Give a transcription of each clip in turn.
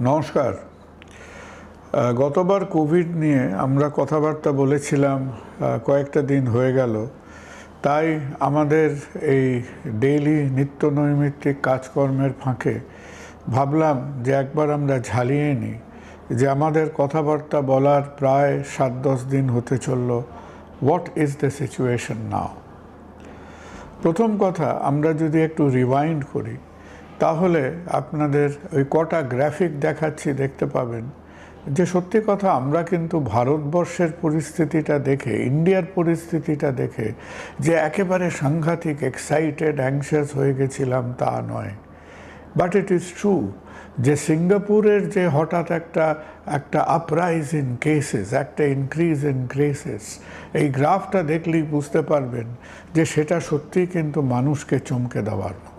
নমস্কার। গতবার কোভিড নিয়ে আমরা কথাবার্তা বলেছিলাম, কয়েকটা দিন হয়ে গেল। তাই আমাদের এই ডেইলি নিত্য নৈমিত্তিক কাজকর্মের ফাঁকে ভাবলাম যে একবার আমরা ঝালিয়ে নিই যে আমাদের কথাবার্তা বলার প্রায় 7-10 দিন হতে চলল। হোয়াট ইজ দ্য সিচুয়েশন নাও? প্রথম কথা, আমরা যদি একটু রিওয়াইন্ড করি তাহলে আপনাদের ওই কটা গ্রাফিক দেখাচ্ছি, দেখতে পাবেন যে সত্যি কথা আমরা কিন্তু ভারতবর্ষের পরিস্থিতিটা দেখে, ইন্ডিয়ার পরিস্থিতিটা দেখে যে একেবারে সাংঘাতিক এক্সাইটেড অ্যাংশাস হয়ে গেছিলাম তা নয়। বাট ইট ইজ ট্রু যে সিঙ্গাপুরের যে হঠাৎ একটা আপরাইজ ইন কেসেস, একটা ইনক্রিজ ইন কেসেস, এই গ্রাফটা দেখলেই বুঝতে পারবেন যে সেটা সত্যিই কিন্তু মানুষকে চমকে দেওয়ার মতো।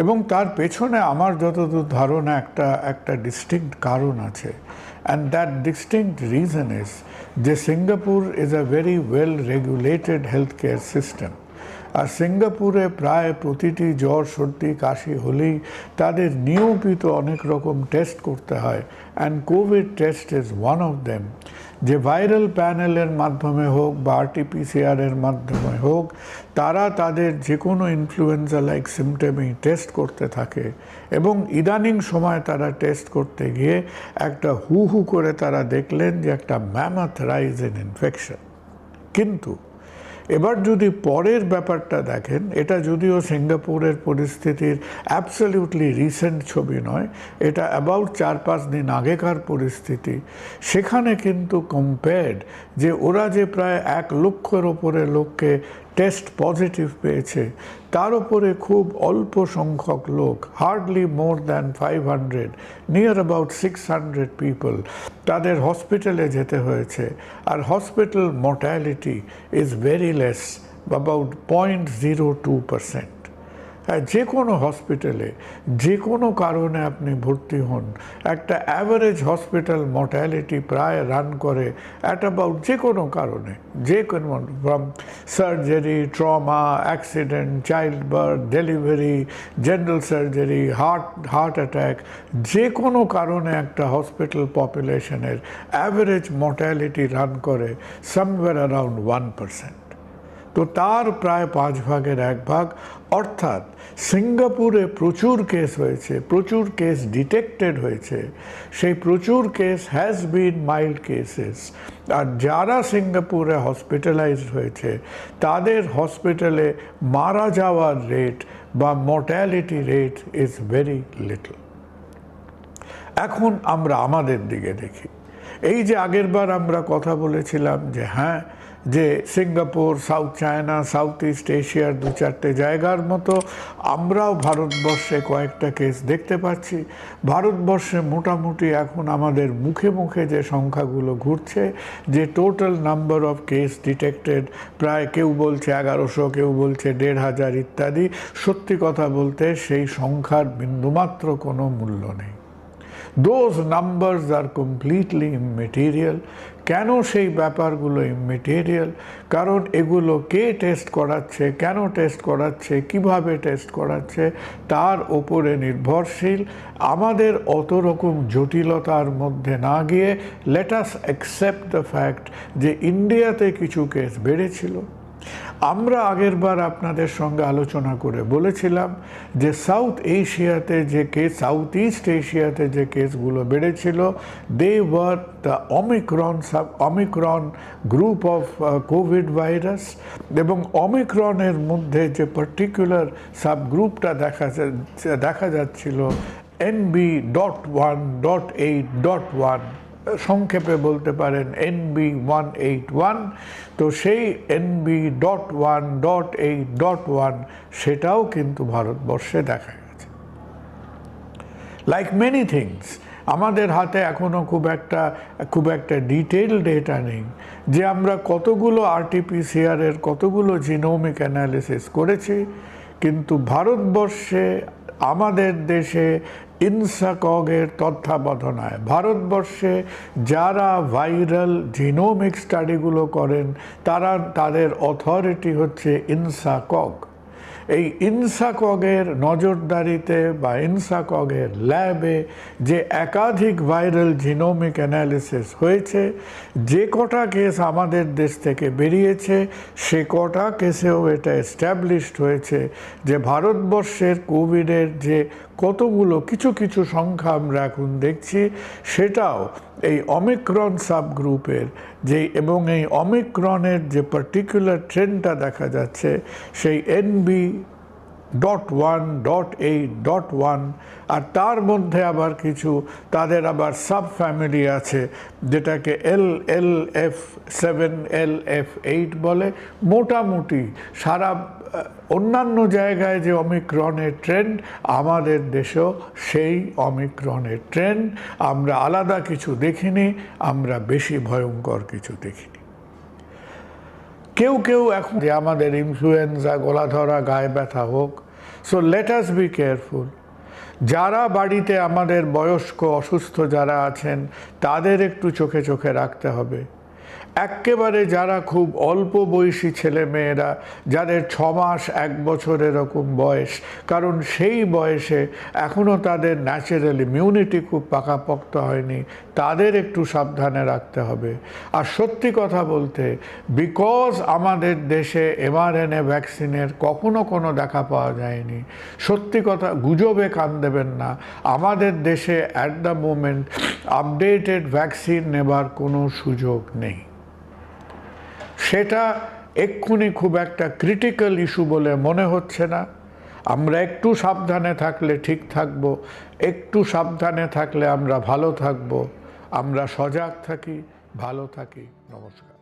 এবং তার পেছনে আমার যতদূর ধারণা একটা ডিস্টিংক্ট কারণ আছে, and that distinct reason is যে Singapore is a very well regulated health care system. আর সিঙ্গাপুরে প্রায় প্রতিটি জ্বর সর্দি কাশি হলেই তাদের নিয়মিত অনেক রকম টেস্ট করতে হয়, and Covid test is one of them. যে ভাইরাল প্যানেলের মাধ্যমে হোক বা আরটিপিসিআরের মাধ্যমে হোক, তারা তাদের যে কোনো ইনফ্লুয়েঞ্জা লাইক সিমটমেই টেস্ট করতে থাকে। এবং ইদানিং সময় তারা টেস্ট করতে গিয়ে একটা হু করে তারা দেখলেন যে একটা ম্যামথ রাইজ ইন ইনফেকশন। কিন্তু এবার যদি পরের ব্যাপারটা দেখেন, এটা যদিও সিঙ্গাপুরের পরিস্থিতির অ্যাবসলিউটলি রিসেন্ট ছবি নয়, এটা অ্যাবাউট 4-5 দিন আগেকার পরিস্থিতি। সেখানে কিন্তু কম্পেয়ার্ড যে ওরা যে প্রায় 1 লক্ষের ওপরে লোককে টেস্ট পজিটিভ পেয়েছে, তার উপরে খুব অল্প সংখ্যক লোক, hardly more than 500, near about 600 people, তাদের হসপিটালে যেতে হয়েছে। আর hospital mortality is very less, about 0.02%। হ্যাঁ, যে কোনো হসপিটালে যে কোনো কারণে আপনি ভর্তি হন, একটা অ্যাভারেজ হসপিটাল মর্টালিটি প্রায় রান করে অ্যাট অ্যাবাউট, যে কোনো কারণে, যে কোনো, from surgery, trauma, accident, child birth, delivery, general surgery, heart attack, যে কোনো কারণে একটা হসপিটাল পপুলেশনের অ্যাভারেজ মর্টালিটি রান করে সামওয়্যার অ্যারাউন্ড 1%। তো তার প্রায় 5 ভাগের 1 ভাগ, অর্থাৎ সিঙ্গাপুরে প্রচুর কেস হয়েছে, প্রচুর কেস ডিটেক্টেড হয়েছে। সেই প্রচুর case has been mild cases. আর যারা সিঙ্গাপুরে হসপিটালাইজড হয়েছে তাদের হসপিটালে মারা যাওয়ার রেট বা mortality rate is very little. এখন আমরা আমাদের দিকে দেখি। এই যে আগেরবার আমরা কথা বলেছিলাম যে হ্যাঁ, যে Singapore, south China, south east এশিয়ার 2-4টে জায়গার মতো আমরাও ভারতবর্ষে কয়েকটা কেস দেখতে পাচ্ছি। ভারতবর্ষে মোটামুটি এখন আমাদের মুখে মুখে যে সংখ্যাগুলো ঘুরছে, যে total number of case detected প্রায়, কেউ বলছে 1100, কেউ বলছে 1500 ইত্যাদি। সত্যি কথা বলতে সেই সংখ্যার বিন্দুমাত্র কোনো মূল্য নেই। Those numbers are completely immaterial. কেন সেই ব্যাপারগুলো ইমমেটেরিয়াল? কারণ এগুলো কে টেস্ট করাচ্ছে, কেন টেস্ট করাচ্ছে, কিভাবে টেস্ট করাচ্ছে তার ওপরে নির্ভরশীল। আমাদের অত রকম জটিলতার মধ্যে না গিয়ে let us accept the fact যে ইন্ডিয়াতে কিছু কেস বেড়েছিল। আমরা আগেরবার আপনাদের সঙ্গে আলোচনা করে বলেছিলাম যে সাউথ এশিয়াতে যে কেস, সাউথ ইস্ট এশিয়াতে যে কেসগুলো বেড়েছিল, they were the Omicron group of COVID virus. এবং অমিক্রনের মধ্যে যে পার্টিকুলার সাবগ্রুপটা দেখা যাচ্ছিল NB.1.8.1, সংক্ষেপে বলতে পারেন NB181। তো সেই NB.1.8.1 সেটাও কিন্তু ভারতবর্ষে দেখা গেছে। লাইক মেনি থিংস, আমাদের হাতে এখনও খুব একটা ডিটেল ডেটা নেই যে আমরা কতগুলো আরটিপিসিআরের কতগুলো জিনোমিক অ্যানালিসিস করেছি। কিন্তু ভারতবর্ষে, আমাদের দেশে ইনসাকগের তত্ত্বাবধানায় ভারতবর্ষে যারা ভাইরাল জিনোমিক স্টাডিগুলো করেন তাদের অথরিটি হচ্ছে ইনসাকগ। এই ইনসাকগের নজরদারিতে বা ইনসাকগের ল্যাবে যে একাধিক ভাইরাল জিনোমিক অ্যানালিসিস হয়েছে, যে কটা কেস আমাদের দেশ থেকে বেরিয়েছে সে কটা কেসেও এটা এস্টাবলিশড হয়েছে যে ভারতবর্ষের কোভিডের যে কতগুলো কিছু কিছু সংখ্যা আমরা এখন দেখছি, সেটাও এই অমিক্রন সাবগ্রুপের এবং এই অমিক্রনের যে পার্টিকুলার ট্রেন্ডটা দেখা যাচ্ছে সেই NB.1.8.1, আর তার মধ্যে আবার কিছু তাদের আবার সাব ফ্যামিলি আছে যেটাকে LLF7 LF8 বলে। মোটামুটি সারা অন্যান্য জায়গায় যে অমিক্রনের ট্রেন্ড, আমাদের দেশেও সেই অমিক্রনের ট্রেন্ড। আমরা আলাদা কিছু দেখিনি, আমরা বেশি ভয়ঙ্কর কিছু দেখিনি। কেউ কেউ এখন যে আমাদের ইনফ্লুয়েঞ্জা, গলা ধরা, গায়ে ব্যথা হোক, so let us be careful. যারা বাড়িতে আমাদের বয়স্ক অসুস্থ যারা আছেন তাদের একটু চোখে চোখে রাখতে হবে। একেবারে যারা খুব অল্প বয়সী ছেলে মেয়েরা, যাদের 6 মাস 1 বছর এরকম বয়স, কারণ সেই বয়সে এখনও তাদের ন্যাচারাল ইমিউনিটি খুব পাকাপোক্ত হয়নি, তাদের একটু সাবধানে রাখতে হবে। আর সত্যি কথা বলতে, বিকজ আমাদের দেশে mRNA ভ্যাকসিনের কখনো কোনো দেখা পাওয়া যায়নি, সত্যি কথা গুজবে কান দেবেন না। আমাদের দেশে at the moment updated vaccine নেবার কোনো সুযোগ নেই। সেটা এক্ষুনি খুব একটা ক্রিটিক্যাল ইস্যু বলে মনে হচ্ছে না। আমরা একটু সাবধানে থাকলে ঠিক থাকব, একটু সাবধানে থাকলে আমরা ভালো থাকব। আমরা সজাগ থাকি, ভালো থাকি। নমস্কার।